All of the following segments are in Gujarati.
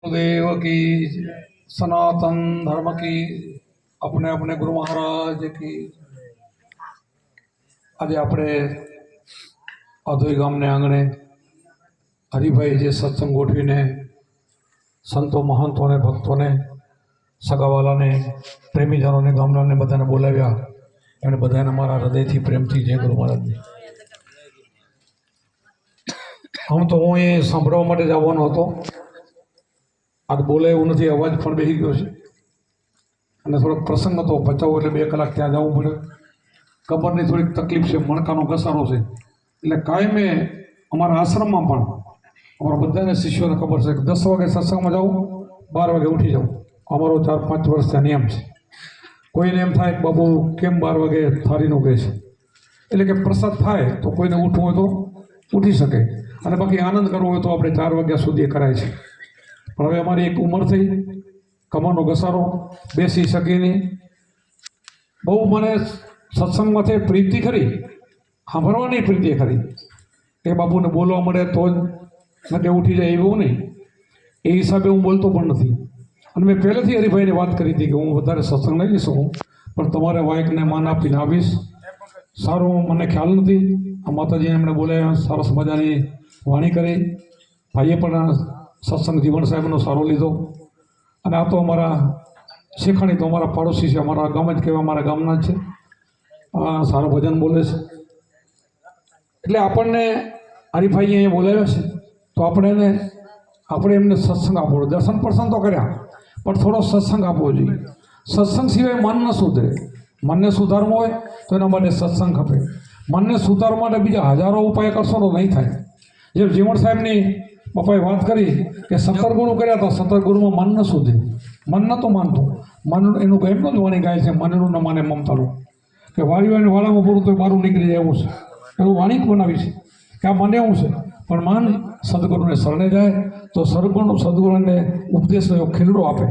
देव की सनातन धर्म की अपने अपने गुरु महाराज की आज આપણે આધોઈ ગામને આંગણે હરિભાઈ જે સત્સંગ ગોઠવીને સંતો મહંતોને ભક્તોને સગાવાલાને પ્રેમીજનોને ગામડાને બધાને બોલાવ્યા એણે બધાને મારા હૃદયથી પ્રેમથી જય ગુરુ મહારાજની. આમ તો હું એ સાંભળવા માટે જ આવવાનો હતો. આજ બોલે એવું નથી, અવાજ પણ બેસી ગયો છે અને થોડોક પ્રસંગ હતો બચાવો એટલે 2 કલાક ત્યાં જવું પડે. કબરની થોડીક તકલીફ છે, મણકાનો ઘસારો છે એટલે કાયમે અમારા આશ્રમમાં પણ અમારા બધાને શિષ્યોને ખબર છે કે 10 વાગે સત્સંગમાં જાઉં, 12 વાગે ઉઠી જાઉં. અમારો 4-5 વર્ષથી નિયમ છે. કોઈને એમ થાય કે બાબુ કેમ 12 વાગે થારીનું કહે છે, એટલે કે પ્રસાદ થાય તો કોઈને ઉઠવું હોય તો ઉઠી શકે અને બાકી આનંદ કરવો હોય તો આપણે 4 વાગ્યા સુધી કરાય છે. પણ હવે અમારી એક ઉંમર થઈ, કમરનો ઘસારો, બેસી શકી નહીં. બહુ મને સત્સંગમાંથી પ્રીતિ ખરી, સાંભળવાની પ્રીતિ ખરી. એ બાપુને બોલવા મળે તો જ નકે ઉઠી જાય એવું નહીં. એ હિસાબે હું બોલતો પણ નથી. અને મેં પહેલેથી હરિભાઈને વાત કરી હતી કે હું વધારે સત્સંગ નહીં લઈ શકું, પણ તમારે વાઇકને માન આપીને આવીશ. સારું, મને ખ્યાલ નથી. આ માતાજીને એમણે બોલાવ્યા, સરસ મજાની વાણી કરી. ભાઈએ પણ સત્સંગ જીવન સાહેબનો સારો લીધો. અને આ તો અમારા શીખાણી તો અમારા પાડોશી છે, અમારા ગામ જ કહેવાય, અમારા ગામના જ છે. સારું ભજન બોલે છે એટલે આપણને હરિભાઈ અહીંયા બોલાવ્યા છે તો આપણે એમને સત્સંગ આપવો. દર્શન પ્રસંગ તો કર્યા પણ થોડો સત્સંગ આપવો જોઈએ. સત્સંગ સિવાય મન ન સુધરે. મનને સુધારવું હોય તો એના માટે સત્સંગ ખપે. મનને સુધારવા માટે બીજા હજારો ઉપાય કરશો તો નહીં થાય. જે જીવણ સાહેબની પપ્પાએ વાત કરી કે 17 ગુરુ કર્યા હતા, 17 ગુરુમાં મન ન સુધર્યું. મન નહોતું માનતું. મન એનું એમનું જ વાણી ગાય છે, મનનું ન માને મમતાનું, કે વાળીઓને વાળામાં પૂરું તો બારું નીકળી જાય એવું છે. એવું વાણી બનાવી છે કે આ મને એવું છે. પણ મન સદગુરુને શરણે જાય તો સદગુરુને ઉપદેશનો એવો ખીલડો આપે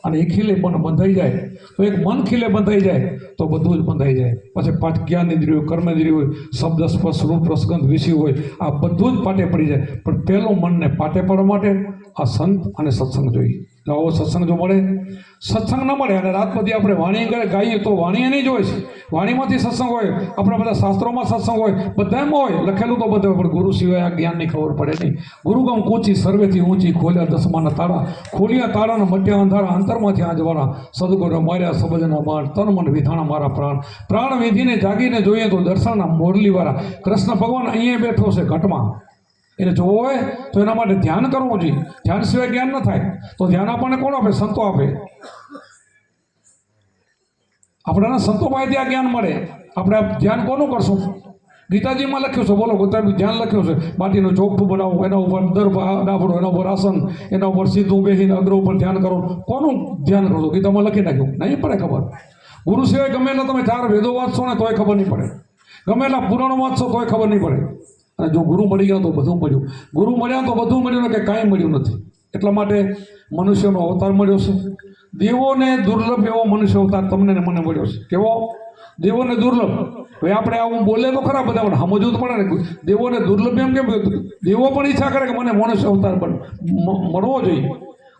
અને એ ખીલે પણ બંધાઈ જાય તો એક મન ખીલે બંધાઈ જાય તો બધું જ બંધાઈ જાય. પછી 5 જ્ઞાન ઇન્દ્રિયો, કર્મ ઇન્દ્રિયો હોય, શબ્દ સ્પર્શ રૂપ રસગંધ વિષય હોય, આ બધું જ પાટે પડી જાય. પણ પહેલું મનને પાટે પડવા માટે આ સંત અને સત્સંગ જોઈએ. આવો સત્સંગ જો મળે, સત્સંગ ન મળે અને રાત બધી આપણે વાણી ગાઈએ તો વાણી નહીં જોઈ છે. વાણીમાંથી સત્સંગ હોય, આપણા બધા શાસ્ત્રોમાં સત્સંગ હોય, બધામાં હોય લખેલું તો બધા, પણ ગુરુ સિવાય આ જ્ઞાનની ખબર પડે નહીં. ગુરુગામ કૂચી સર્વેથી ઊંચી, ખોલ્યા દસમાના તાળા, ખોલ્યા તાળાના મધ્ય અંધારા, અંતરમાંથી આજવાળા, સદગુરુ માર્યા સબજના બાણ, તન મન વિધાણા મારા પ્રાણ, પ્રાણ વિધિને જાગીને જોઈએ તો દર્શનના મોરલીવાળા કૃષ્ણ ભગવાન અહીંયા બેઠો છે ઘટમાં. એને જોવો હોય તો એના માટે ધ્યાન કરવું જોઈએ. ધ્યાન સિવાય જ્ઞાન ન થાય. તો ધ્યાન આપણને કોણ આપે? સંતો આપે. આપણને સંતો પાસેથી આ જ્ઞાન મળે. આપણે આ ધ્યાન કોનું કરશું? ગીતાજીમાં લખ્યું છે, બોલો ગીતાનું ધ્યાન લખ્યું છે, માટીનું ચોખ્ઠું બનાવો, એના ઉપર દર્ભ ડાબડો, એના ઉપર આસન, એના ઉપર સીધું બેસીને અગ્ર ઉપર ધ્યાન કરો. કોનું ધ્યાન કરશો? ગીતામાં લખી નાખ્યું, નહીં પડે ખબર. ગુરુ સિવાય ગમે એટલા તમે 4 વેદો વાંચશો ને તોય ખબર નહીં પડે. ગમે એટલા પુરાણો વાંચશો તોય ખબર નહીં પડે. અને જો ગુરુ મળી ગયા તો બધું મળ્યું. ગુરુ મળ્યા તો બધું મળ્યું ને કે કાંઈ મળ્યું નથી. એટલા માટે મનુષ્યનો અવતાર મળ્યો છે. દેવોને દુર્લભ એવો મનુષ્ય અવતાર તમને ને મને મળ્યો છે. કેવો? દેવોને દુર્લભ. હવે આપણે આવું બોલે તો ખરા બધા, પણ સમજવું તો પડે ને. દેવોને દુર્લભ એમ કેમ? દેવો પણ ઈચ્છા કરે કે મને મનુષ્ય અવતાર મળવો જોઈએ.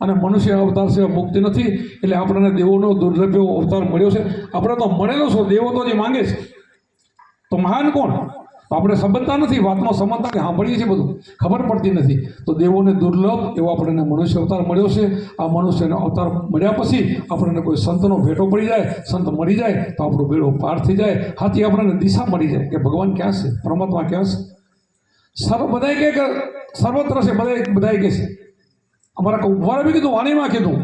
અને મનુષ્ય અવતાર સિવાય મુક્તિ નથી. એટલે આપણને દેવોનો દુર્લભ એવો અવતાર મળ્યો છે. આપણે તો મળેલો છો. દેવો તો જે માંગે છે તો મહાન કોણ? આપણે સમજતા નથી, વાતમાં સમજતા ને સાંભળીએ છીએ, બધું ખબર પડતી નથી. તો દેવોને દુર્લભ એવો આપણને મનુષ્ય અવતાર મળ્યો છે. આ મનુષ્યનો અવતાર મળ્યા પછી આપણને કોઈ સંતનો ભેટો પડી જાય, સંત મળી જાય તો આપણો બેડો પાર થઈ જાય. હાથી આપણને દિશા મળી જાય કે ભગવાન ક્યાં છે, પરમાત્મા ક્યાં છે. બધાય કે સર્વત્ર છે, બધાય કે છે. અમારા ઉભા બી કીધું, વાણીમાં કીધું,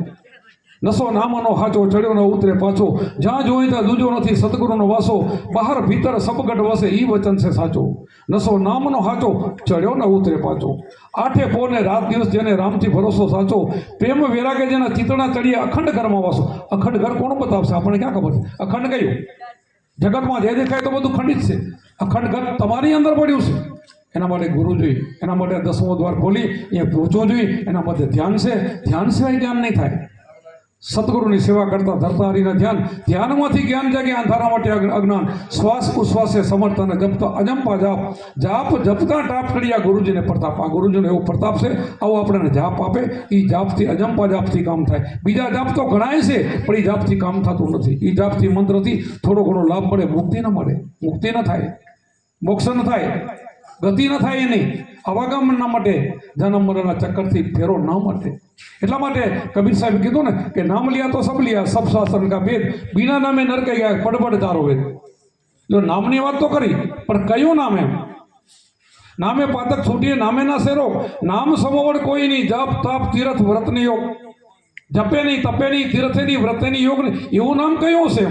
નસો નામનો હાચો, ચડ્યો ન ઉતરે પાછો, જ્યાં જોઈ ત્યાં દૂજો નથી સદગુરુનો વાસો, બહાર ભીતર સબગઢ વસે ઈ વચન છે સાચો, નસો નામનો હાચો, ચડ્યો ન ઉતરે પાછો, 8 પોને રાત દિવસ જેને રામથી ભરોસો સાચો, પ્રેમ વેરાગે જેના ચિતણા ચડીએ અખંડ ઘરમાં વાસો. અખંડ ઘર કોણ બતાવશે? આપણને ક્યાં ખબર છે? અખંડ કયું? જગતમાં જે દેખાય તો બધું ખંડિત છે. અખંડ ઘર તમારી અંદર પડ્યું છે. એના માટે ગુરુ જોઈએ. એના માટે 10મો દ્વાર ખોલી અહીંયા પહોંચવું જોઈએ. એના માટે ધ્યાન છે. ધ્યાન સિવાય જ્ઞાન નહીં થાય. સદગુરુની સેવા કરતા ધરતા હરિના ધ્યાનમાંથી જ્ઞાન જાગે, અંધારા માટે અજ્ઞાન, શ્વાસ ઉશ્વાસે સમર્થ અને જપતા અજંપા જાપ જપતા ટાપ કર્યા ગુરુજીને પ્રતાપ. આ ગુરુજીનો એવો પ્રતાપ છે, આવો આપણને જાપ આપે. એ જાપથી અજંપા જાપથી કામ થાય. બીજા જાપ તો ઘણાય છે, પણ એ જાપથી કામ થતું નથી. એ જાપથી મંત્રથી થોડો ઘણો લાભ મળે, મુક્તિ ન મળે, મુક્તિ ન થાય, મોક્ષ ન થાય, ગતિ ન થાય. એની અવાગમનના માટે જન્મ મરણના ચક્કરથી ફેરો ન મળે. એટલા માટે કબીર સાહેબ કીધું ને કે નામ લિયા તો સબ લિયા, સબ શાસ્ત્ર કા ભેદ, બિના નામે નરકે ગયા પડબડ તારો વેદ. જો નામની વાત તો કરી, પણ કયું નામ? એમ નામે પાતક છૂટીએ નામે ના શેરો, નામ સમોવડ કોઈ નહીં, જપ તપ તીરથ વ્રતની યોગ, જપે નહીં તપે નહીં તીર્થે નહીં વ્રતે નહીં યોગ નહીં, એવું નામ કયું છે?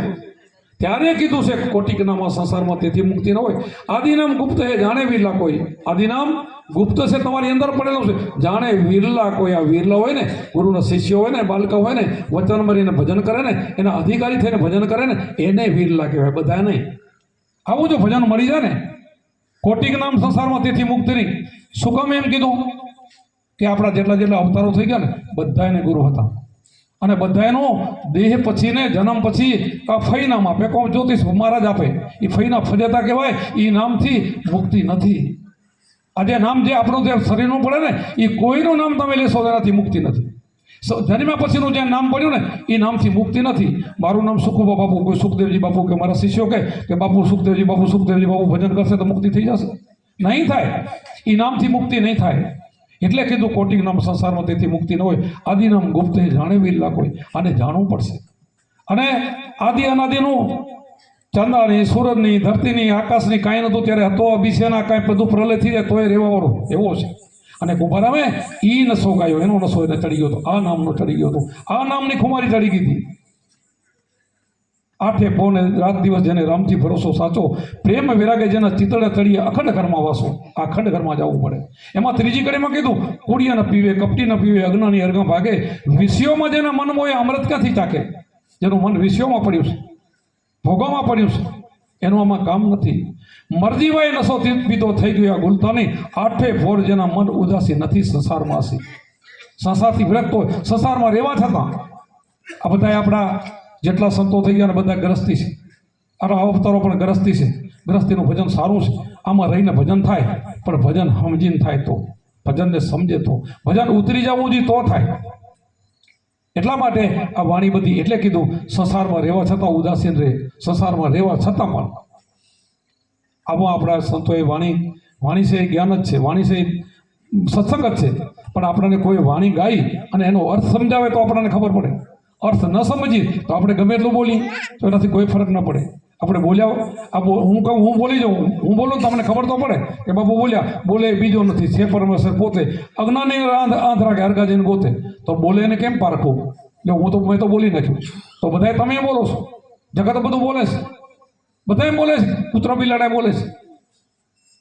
ત્યારે કીધું છે કોટિક નામ સંસારમાં તેથી મુક્તિ ન હોય. આદિનામ ગુપ્ત હે જાણે વિરલા કોઈ, આદિનામ ગુપ્ત છે તમારી અંદર પડેલું છે, જાણે વિરલા કોઈ. આ વિરલા હોય ને, ગુરુના શિષ્યો હોય ને, બાળકો હોય ને, વચન મરીને ભજન કરે ને, એના અધિકારી થઈને ભજન કરે ને, એને વિરલા કહેવાય, બધા નહીં. આવું જો ભજન મળી જાય ને, કોટિક નામ સંસારમાં તેથી મુક્તિ નહીં. શું કામ એમ કીધું? કે આપણા જેટલા અવતારો થઈ ગયા ને, બધા એને ગુરુ હતા. અને બધાનો દેહ પછી ને જન્મ પછી આ ફઈ નામ આપે, કોણ જ્યોતિષ મહારાજ આપે. એ ફઈના ફજેતા કહેવાય. એ નામથી મુક્તિ નથી. આજે નામ જે આપણું જે શરીરનું પડે ને, એ કોઈનું નામ તમે લેશો તેનાથી મુક્તિ નથી. જન્મ્યા પછીનું જે નામ પડ્યું ને, એ નામથી મુક્તિ નથી. મારું નામ સુખુબા બાપુ, કોઈ સુખદેવજી બાપુ કે મારા શિષ્યો કે બાપુ સુખદેવજી બાપુ ભજન કરશે તો મુક્તિ થઈ જશે? નહીં થાય. એ નામથી મુક્તિ નહીં થાય. એટલે કીધું કોટિક નામ સંસારમાં તેથી મુક્તિ ન હોય. આદિનામ ગુપ્ત જાણે વિરલા કોઈ, આને જાણવું પડશે. અને આદિ અનાદિનું ચંદ્રની, સૂરજની, ધરતીની, આકાશની કાંઈ નહોતું ત્યારે હતો અભિષેના, કાંઈ બધું પ્રલય થઈ જાય તોય રહેવાવાળો એવો છે. અને કુંભારામે એ નશો ગાયો, એનો નશો એને ચડી ગયો હતો, આ નામનો ચડી ગયો હતો. આ નામની ખુમારી ચડી ગઈ હતી. આઠે પૌને રાત દિવસ જેને રામથી ભરોસો સાચો, પ્રેમ વિરાગે જેના ચિતળે તળીએ અખંડ ઘરમાં વાસો. આ અખંડ ઘરમાં જવું પડે. એમાં ત્રીજી કડીમાં કીધું કુડિયા ન પીવે, કપટી ન પીવે, અજ્ઞાની અર્ગમ ભાગે, વિષયોમાં જેના મન મોય અમૃત ક્યાંથી ચાકે. જેનું મન વિષયોમાં પડ્યું છે, ભોગોમાં પડ્યું છે, એનું આમાં કામ નથી. મરજીવાય નશો પીતો થઈ ગયો આ ગુલતાની, આઠે ભોર જેના મન ઉદાસી નથી સંસારમાં હસી. સંસારથી વિરક્ત હોય, સંસારમાં રહેવા છતાં આ બધા આપણા જેટલા સંતો થઈ ગયા ને બધા ગ્રસ્તી છે. આરા અવતારો પણ ગ્રસ્તી છે. ગ્રસ્તીનું ભજન સારું છે, આમાં રહીને ભજન થાય, પણ ભજન સમજીને થાય તો, ભજનને સમજે તો, ભજન ઉતરી જવું જોઈએ તો થાય. એટલા માટે આ વાણી બધી. એટલે કીધું સંસારમાં રહેવા છતાં ઉદાસીન રહે, સંસારમાં રહેવા છતાં પણ આમાં આપણા સંતોએ વાણી છે એ જ્ઞાન જ છે, વાણી છે એ સત્સંગ જ છે. પણ આપણને કોઈ વાણી ગાઈ અને એનો અર્થ સમજાવે તો આપણને ખબર પડે. અર્થ ન સમજીએ તો આપણે ગમે એટલું બોલીએ તો એનાથી કોઈ ફરક ન પડે. આપણે બોલ્યા, હું કહું, હું બોલી જાઉં, હું બોલું તમને ખબર તો પડે કે બાપુ બોલે બીજો નથી, છે પરમેશ્વર પોતે. અજ્ઞાની આંધળા કે હરગા જઈને ગોતે, તો બોલે એને કેમ પારખું? મેં તો બોલી નાખ્યું. તો બધાએ તમે બોલો છો, જગત બધું બોલે છે, બધા બોલે છે, કૂતરો બિલાડા બોલે છે.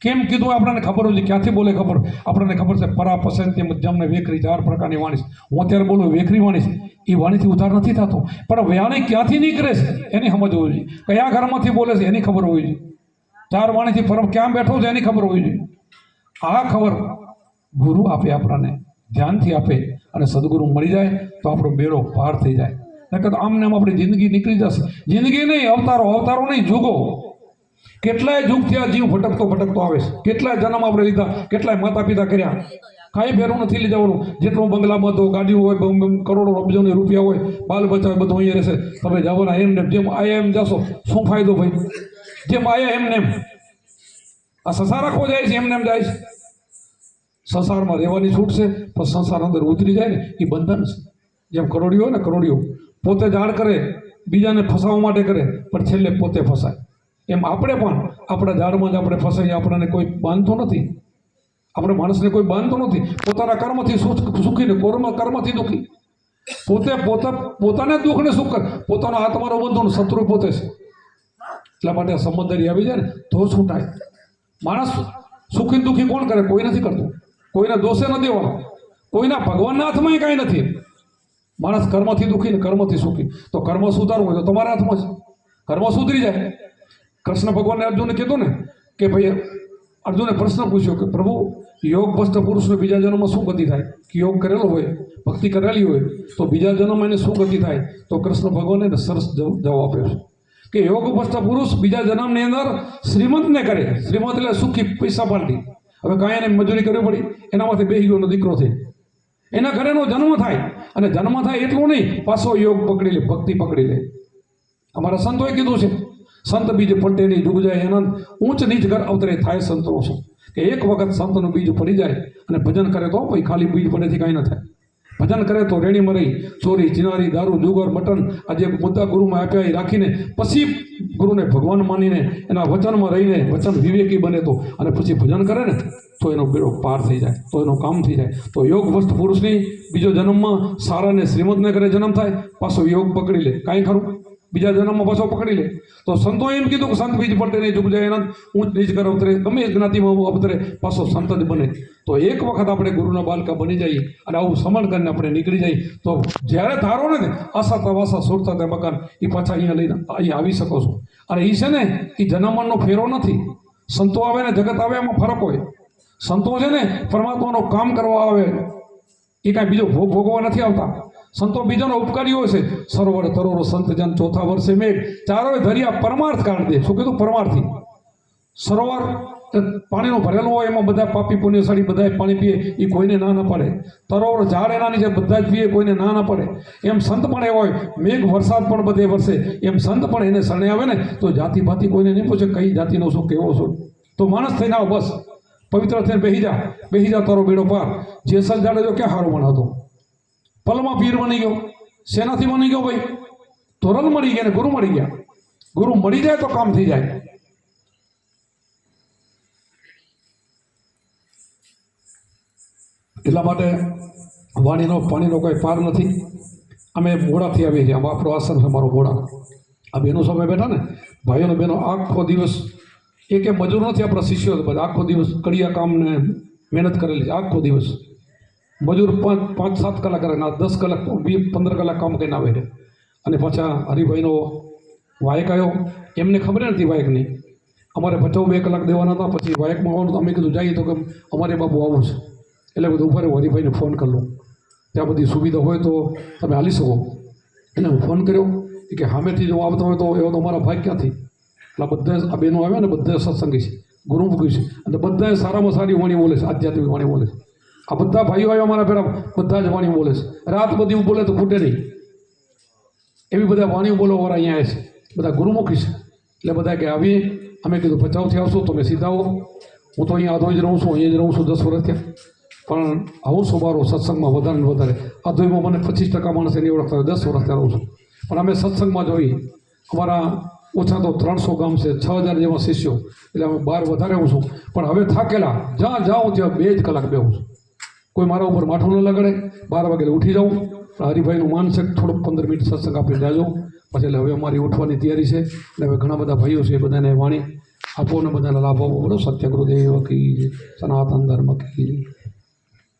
કેમ કીધું આપણને ખબર હોય છે, ક્યાંથી બોલે ખબર આપણને ખબર છે. પરા પસંદ મધ્યમ ને વેખરી, 4 પ્રકારની વાણી છે. હું અત્યારે બોલું વેખરી વાણી છે, એ વાણીથી ઉધાર નથી થતો, પણ વાણી ક્યાંથી નીકળે છે એની સમજ હોવી જોઈએ. કયા ઘરમાંથી બોલે છે એની ખબર હોવી જોઈએ. 4 વાણીથી પરમ ક્યાં બેઠો છે એની ખબર હોવી જોઈએ. આ ખબર ગુરુ આપે, આપણને ધ્યાનથી આપે, અને સદગુરુ મળી જાય તો આપણો બેડો પાર થઈ જાય. નકર આમને આમ આપણી જિંદગી નીકળી જશે. જિંદગી નહીં, અવતારો નહીં, જુગો. કેટલાય યુગથી આ જીવ ભટકતો આવે છે. કેટલાય જન્મ આપણે લીધા, કેટલાય માતા પિતા કર્યા, કાંઈ ફેરું નથી લઈ જવાનું. જેટલું બંગલામાં તો ગાડીઓ હોય, કરોડો અબજોની રૂપિયા હોય, બાલ બચ્ચા હોય, બધું અહીંયા રહેશે. તમે જવાના એમને જેમ આયા એમ જશો, શું ફાયદો ભાઈ? જેમ આયા એમને એમ આ સંસાર આખો જાય છે, એમને એમ જાય છે. સંસારમાં રહેવાની છૂટ છે, પણ સંસાર અંદર ઉતરી જાય ને એ બંધન છે. જેમ કરોડિયો હોય ને, કરોડિયો પોતે જાળ કરે, બીજાને ફસાવવા માટે કરે, પણ છેલ્લે પોતે ફસાય. એમ આપણે પણ આપણા ઝાડમાં જ આપણે ફસાઈએ, આપણને કોઈ બાંધતો નથી. આપણે માણસને કોઈ બાંધતો નથી. પોતાના કર્મથી સુખી ને કર્મથી દુઃખી. પોતાને દુઃખ ને સુખ, પોતાનો આત્માનો બંધો શત્રુ પોતે છે. એટલા માટે આ સમજદારી આવી જાય ને તો છૂટાય. માણસ સુખી દુઃખી કોણ કરે? કોઈ નથી કરતું. કોઈને દોષે ન દેવાનો. કોઈના ભગવાનના હાથમાં કાંઈ નથી. માણસ કર્મથી દુઃખી ને કર્મથી સુખી. તો કર્મ સુધારવું હોય તો તમારા હાથમાં છે. કર્મ સુધરી જાય. કૃષ્ણ ભગવાનને અર્જુને કીધું ને કે ભાઈ, અર્જુને પ્રશ્ન પૂછ્યો કે પ્રભુ યોગ ભ્રષ્ટ પુરુષને બીજા જન્મમાં શું ગતિ થાય? યોગ કરેલો હોય, ભક્તિ કરેલી હોય તો બીજા જન્મમાં એને શું ગતિ થાય? તો કૃષ્ણ ભગવાને એને સરસ જવાબ આપ્યો છે કે યોગ ભ્રષ્ટ પુરુષ બીજા જન્મની અંદર શ્રીમંતને કરે. શ્રીમંત એટલે સુખી, પૈસા પાલટી. હવે કાંઈ એને મજૂરી કરવી પડી, એનામાંથી બેહી ગયો દીકરો થઈ, એના ઘરેનો જન્મ થાય. અને જન્મ થાય એટલું નહીં, પાછો યોગ પકડી લે, ભક્તિ પકડી લે. અમારા સંતોએ કીધું છે, સંત બીજ પલટે નહીં, ડૂબ જાય આનંદ, ઊંચ નીચ ઘર અવતરે થાય સંતોષ. કે એક વખત સંતનું બીજ પડી જાય અને ભજન કરે તો ભાઈ ખાલી બીજ પડેથી કાંઈ ન થાય. ભજન કરે તો રેણીમાં રહી ચોરી, ચિનારી, દારૂ, જુગાર, મટન, આ જે મુદ્દા ગુરુમાં આપ્યા એ રાખીને પછી ગુરુને ભગવાન માનીને એના વચનમાં રહીને વચન વિવેકી બને તો, અને પછી ભજન કરે ને તો એનો બેડો પાર થઈ જાય, તો એનું કામ થઈ જાય. તો યોગ ભ્રષ્ટ પુરુષની બીજો જન્મમાં સારાને શ્રીમંતને ઘરે જન્મ થાય, પાછો યોગ પકડી લે, કાંઈ ખરું? બીજા જન્મમાં પાછો પકડી લે. તો સંતોએ એમ કીધું કે સંત બીજ પલટે નહીં, ડૂબ જાય આનંદ, ઊંચ નીચ ઘર અવતરે, ગમે એ જ્ઞાતિમાં અવતરે, પાછો સંત જ બને. તો એક વખત આપણે ગુરુના બાલકા બની જઈએ અને આવું સમણ કરીને આપણે નીકળી જઈએ તો જ્યારે ધારો ને આશા તવાસા સુરતા તે મકાન, એ પાછા અહીંયા લઈને અહીંયા આવી શકો છો. અને એ છે ને એ જન્મનો ફેરો નથી. સંતો આવે ને જગત આવે એમાં ફરક હોય. સંતો છે ને પરમાત્માનું કામ કરવા આવે, એ કાંઈ બીજો ભોગ ભોગવવા નથી આવતા. સંતો બીજાનો ઉપકારીઓ છે. સરોવર તરોરો સંત જન ચોથા વર્ષે મેઘ, ચારોય ધરિયા પરમાર્થ કાઢ દે. શું કીધું? પરમાર્થી. સરોવર પાણીનું ભરેલું હોય, એમાં બધા પાપી પુણ્યશાળી બધા પાણી પીએ, એ કોઈને ના પડે. તરોવર ઝાડ એના નીચે બધા જ પીએ, કોઈને ના પડે. એમ સંત પણ એ હોય, મેઘ વરસાદ પણ બધે વરસે, એમ સંત પણ એને શરણે આવે ને તો જાતિ ભાતિ કોઈને નહીં પૂછે કઈ જાતિનો છું, કેવો છું. તો માણસ થઈને આવો, બસ પવિત્ર થઈને બેહી જા તારો બેડો પાર. જેસલ જાડેજો ક્યાં હારો મણ હતો? પલમાં પીર બની ગયો. શેનાથી બની ગયો ભાઈ? ધોરણ મળી ગયા ને ગુરુ મળી ગયા. ગુરુ મળી જાય તો કામ થઈ જાય. એટલા માટે વાણીનો પાણીનો કોઈ પાર નથી. અમે મોડાથી આવીએ છીએ. આમાં આપણો આશ્રમ છે, મારો મોડા. આ બહેનો સમય બેઠા ને ભાઈઓને બહેનો આખો દિવસ, એક મજૂર નથી આપણા શિષ્યો, બધા આખો દિવસ કડિયા કામને મહેનત કરેલી છે. આખો દિવસ મજૂર 5-7 કલાક કરે, 10 કલાક 15 કલાક કામ કરીને આવે છે. અને પાછા હરિભાઈનો વાયક આવ્યો, એમને ખબર નથી વાયકની. અમારે 2 કલાક દેવાના હતા, પછી વાયકમાં આવવાનું તો અમે કીધું જઈએ, તો કે અમારે બાબુ આવું છે. એટલે બધું ઉભા રહ્યો, હરિભાઈને ફોન કરી લો, ત્યાં બધી સુવિધા હોય તો તમે હાલી શકો. એટલે હું ફોન કર્યો કે સામેથી જો આવતા હોય તો એવો તો મારા ભાઈ ક્યાંથી. એટલે બધા આ બહેનો આવ્યા ને બધા સત્સંગી છે, ગુરુમુખી છે, અને બધાએ સારામાં સારી વાણી બોલે છે, આધ્યાત્મિક વાણી બોલે છે. આ બધા ભાઈઓ આવ્યા મારા પેલા, બધા જ વાણીઓ બોલે છે. રાત બધી બોલે તો ખૂટે નહીં, એવી બધા વાણીઓ બોલવાવાળા અહીંયા આવે છે, બધા ગુરુમુખી છે. એટલે બધા કે આવીએ. અમે કીધું ભચાઉથી આવશો તો મેં સીધા આવો. હું તો અહીંયા આધોઈ જ રહું છું, અહીંયા જ રહું છું 10 વર્ષ થયા. પણ આવું છું મારો સત્સંગમાં વધારે ને વધારે. આધોઈમાં મને 25% માણસ એની ઓળખતા હોય, 10 વર્ષ ત્યાં રહું છું. પણ અમે સત્સંગમાં જોઈએ, અમારા ઓછા તો 300 ગામ છે, 6000 જેવા શિષ્યો. એટલે અમે 12 વધારે હું છું. પણ હવે થાકેલા, જ્યાં જાઉં ત્યાં 2 જ કલાક બેહું છું. કોઈ મારા ઉપર માઠું ન લગાડે. 12 વાગે ઉઠી જાઉં. હરિભાઈનું માન છે, થોડુંક 15 મિનિટ સત્સંગ આપી જાજો. પછી એટલે હવે અમારી ઉઠવાની તૈયારી છે. એટલે હવે ઘણા બધા ભાઈઓ છે, બધાને વાણી આપો ને બધાને લાભ આપો. બોલો સત્યગુરુદેવ કી, સનાતન ધર્મ કી.